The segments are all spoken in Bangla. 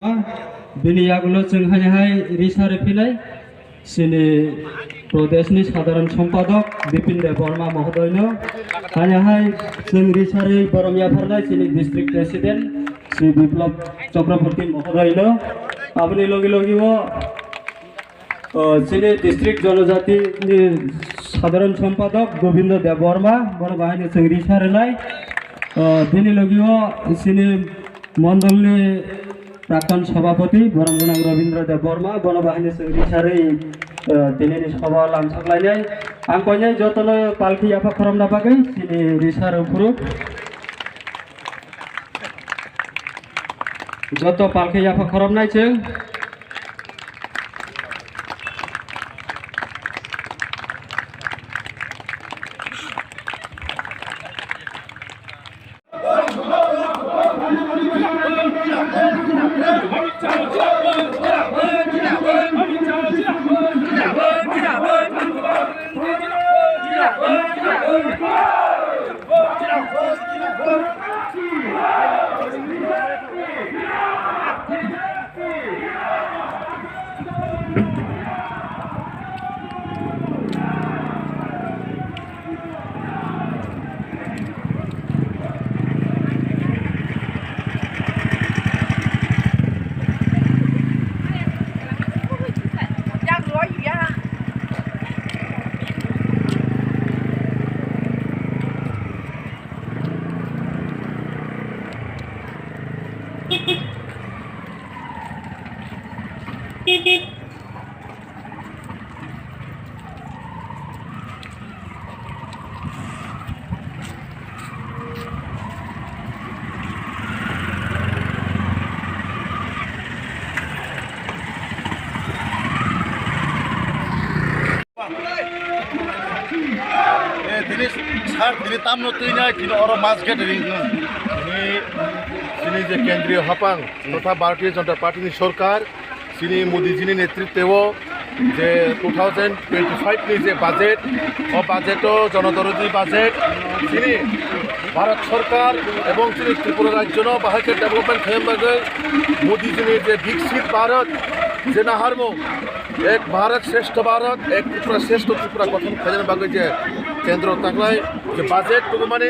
बिनियागुलो जोंहाय रिसार फिनाय सिनि प्रदेशनि साधारण सम्पादक बिपिन देव बर्मा महोदयनो हाय जों रिसारै बरमिया फारनाय सिनि डिस्ट्रिक्ट प्रेसिडेंट श्री बिप्लब चक्रवर्ती महोदयनो आपनि लगे लगे सिनि डिस्ट्रिक्ट जनजाति साधारण सम्पादक गोविंद देव बर्मा बर बाहायनो जों रिसारनाय बिनि लगे सिनि मंडलनि प्राक्तन सभापति बरमगोनां रवीन्द्र देव बर्मा बनबाहिनी रिसारै दिनैनि सभा लांसारलायनाय आंखौनो जतन पालखि आफा खरमना बागै सिनि रिसार उफुरु जत पालखि आफा खरमनाय जों Dini tamno tuina kini oro mas gathering sini je kendriyo hapang totha Bharatiya Janata Party ni sorkar sini Modi ji ni netrittewo je 2025 ni je budget o budget o jonodorodhi budget sini Bharat sorkar ebong sini Tripura rajyo no bahake development khaim bagai Modi ji ni je Viksit Bharat je na harmo एक भारत श्रेष्ठ भारत एक त्रिपुरा श्रेष्ठ त्रिपुरा गठन खालामनो बागै जे केन्द्र ताग्लाय जे बाजेट दङ माने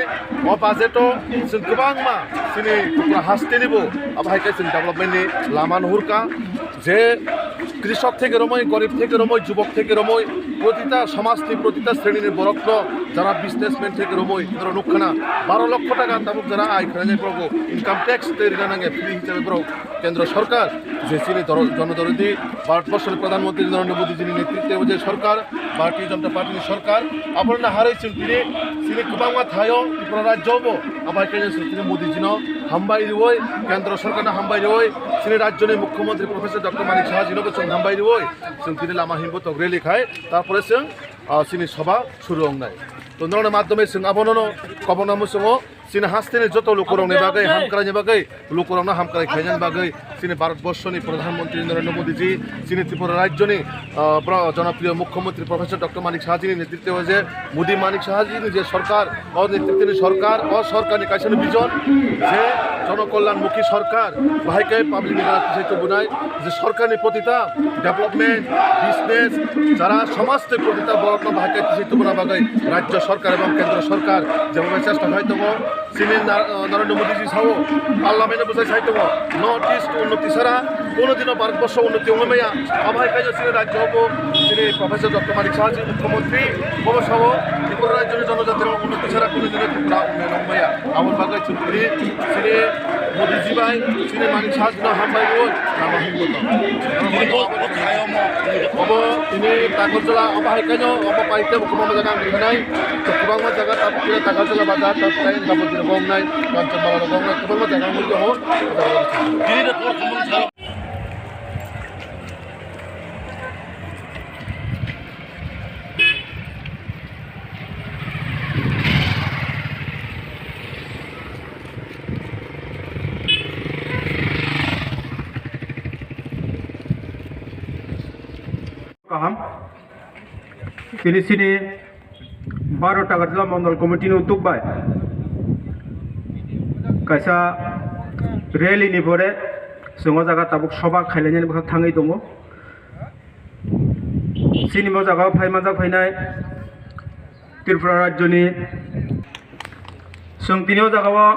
अ बाजेटआव जों गोबां मा जोंनि त्रिपुरा हास्टेनिबो आबाहायके जों डेभेलपमेन्टनि लामा नुहुरका जे কৃষক থেকে রময় গরিব থেকে রময় যুবক থেকে রময় প্রতিটা সমাজটি প্রতিটা শ্রেণীর বরক্ত যারা বিজনেসম্যান থেকে রময় ধরো নুকখানা 12 লক্ষ টাকা তাবুক যারা আয় খানায় প্রভু ইনকাম ট্যাক্স তৈরি নাঙ্গে ফ্রি হিসেবে প্রভু কেন্দ্র সরকার যে চিনি জনদরদি ভারতবর্ষের প্রধানমন্ত্রী নরেন্দ্র মোদী যিনি নেতৃত্বে যে সরকার ভারতীয় জনতা পার্টির সরকার আপনারা হারাইছেন তিনি চিনি গোবাংমা থায়ো ত্রিপুরা রাজ্যবো আবার কেন্দ্র তিনি মোদীজিনো হামবাই রই কেন্দ্র সরকারনা হামবাই রই চিনি রাজ্যনি মুখ্যমন্ত্রী প্রফেসর ডক্টর মানিক সাহাজিনोबो जों हामबाय रই जों তিনি লামা হিমবো তো রেলি খায় তারপরে जों চিনি সভা শুরু হंनाय তো নরনের মাধ্যমে जों আবননো কবনামো जोङो চিনি হাস্তেনি যত লোকরংনি বাগै হামক্রাইনি বাগै লোকরংনা হামক্রাই খাইনানি বাগै চিনি ভারতবর্ষনি প্রধানমন্ত্রী নরেন্দ্র মোদীজি চিনি ত্রিপুরা রাজ্যনি জনপ্রিয় মুখ্যমন্ত্রী প্রফেসর ডক্টর মানিক সাহাজিনি নেতৃত্বে যে মোদী মানিক সাহাজিনি যে সরকার ও নেতৃত্বেনি সরকার ও সরকারনি কাইসানি বিজন যে জনকল্যাণমুখী সরকার বাহাইকে পাবলিক পিছাইতে বুনাই যে সরকারনি প্রতিটা ডেভেলপমেন্ট বিজনেস যারা সমাজতে প্রতিটা বরত্ন বাহাইকে পিছাইতে বুনা বাগৈ রাজ্য সরকার এবং কেন্দ্র সরকার যেভাবে চেষ্টা হয় দङ চিনি নরেন্দ্র মোদীজি সাও পার্লামেন্টে বুঝাই চাই দङ নর্থ ইস্ট উন্নতি ছাড়া কোনোদিনও ভারতবর্ষ উন্নতি হমেয়া অবাইকাই চিনি রাজ্য হব চিনি প্রফেসর ডক্টর মানিক সাহাজি মুখ্যমন্ত্রী ববসাব ত্রিপুরা রাজ্যের জনজাতির উন্নতি ছাড়া কোনোদিনও ত্রিপুরা উন্নয়ন হমেয়া আমার বাগৈ চিনি চিনি মোদীজি বাই চিনি মানিক সাহাজি হামবাই রই নামা হিমবত अब ini Tagarjola abahaykano abapaite kumama jaga nai to kubangma jaga tapira Tagarjola bazar tapai dabodira gongnai kanchabala gongnai kubangma jaga muljo ho diri da tor kumang sa kaham kini sini 12 Tagarjola Mandal Committee ni utuk bai kaisa rally ni pore जों जागा ताबुक सभा खायलायनायनि बाहाग थाङै दङ सिनिमा जागायाव फायमाजा फैनाय त्रिपुरा राज्यनि जों तिनियाव जागायाव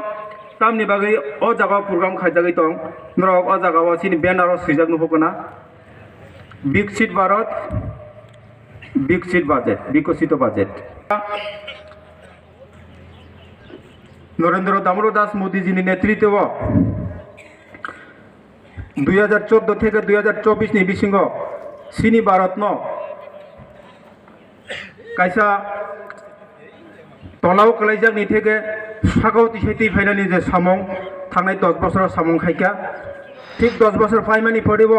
तामनि बागै अ जागायाव प्रग्राम खायजागै दं नरक अ जागायाव सिनि बेनाराव सैजाग नुहगोना विकसित भारत विकसित बाजेट विकसित बाजेट नरेंद्र दामोदर दास मोदी जी नेतृत्व 2014 থেকে 2024 नि बिसिङाव सिनि भारतनो कायसा तलाव कलाइजाकनि थेके सागाव तिसाइति फाइनानि जे सामं थांनाय 10 बছर सामं खायका ठीक 10 बছर फाइमानि पड़िब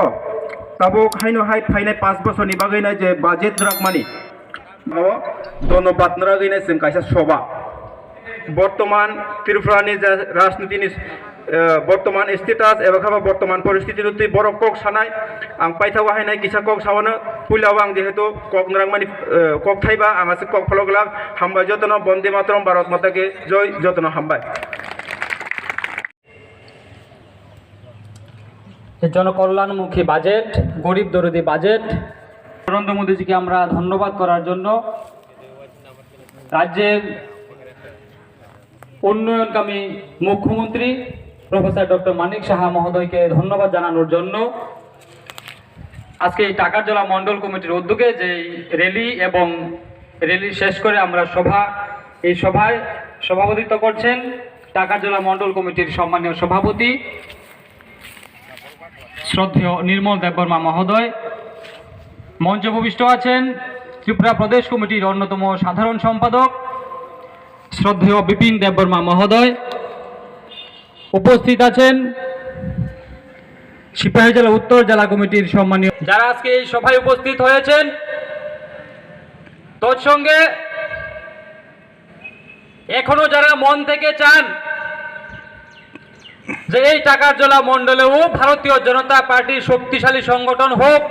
ताबो खायनो हाय फाइनाय 5 बছरनि बागैना जे बाजेट राखमानि मावो धन्यवाद नरागैना जों कायसा सभा बर्तमान त्रिपुरानि जे राजनीतिनि बर्तमान स्टेटास एबा खाबा बर्तमान परिस्थिति रुति बरफ कक सानाय आं पाइथा बाहायनाय किसा कक सावनो पुलाव आं जेहेतु कक नरांमानि कक थाइबा आंहासो कक फलगला हामबाय जतन बन्दे मातरम भारत माता के जय जतन हामबाय জনকল্যাণমুখী বাজেট গরিব দরদি বাজেট নরেন্দ্র মোদীজিকে আমরা ধন্যবাদ করার জন্য রাজ্যের উন্নয়নকামী মুখ্যমন্ত্রী প্রফেসর ডক্টর মানিক সাহা মহোদয়কে ধন্যবাদ জানানোর জন্য আজকে এই টাকারজলা মণ্ডল কমিটির উদ্যোগে যে র্যালি এবং র্যালি শেষ করে আমরা এই সভায় সভাপতিত্ব করছেন টাকারজলা মণ্ডল কমিটির সম্মানীয় সভাপতি শ্রদ্ধেয় নির্মল দেববর্মা মহোদয় মঞ্চে উপবিষ্ট আছেন ত্রিপুরা প্রদেশ কমিটির অন্যতম সাধারণ সম্পাদক শ্রদ্ধেয় বিপিন দেববর্মা মহোদয় উপস্থিত আছেন সিপাহী জেলা উত্তর জেলা কমিটির সম্মানীয় যারা আজকে এই সভায় উপস্থিত হয়েছেন তৎসঙ্গে এখনো যারা মন থেকে চান যে এই টাকারজলা মণ্ডলেও ভারতীয় জনতা পার্টির শক্তিশালী সংগঠন হোক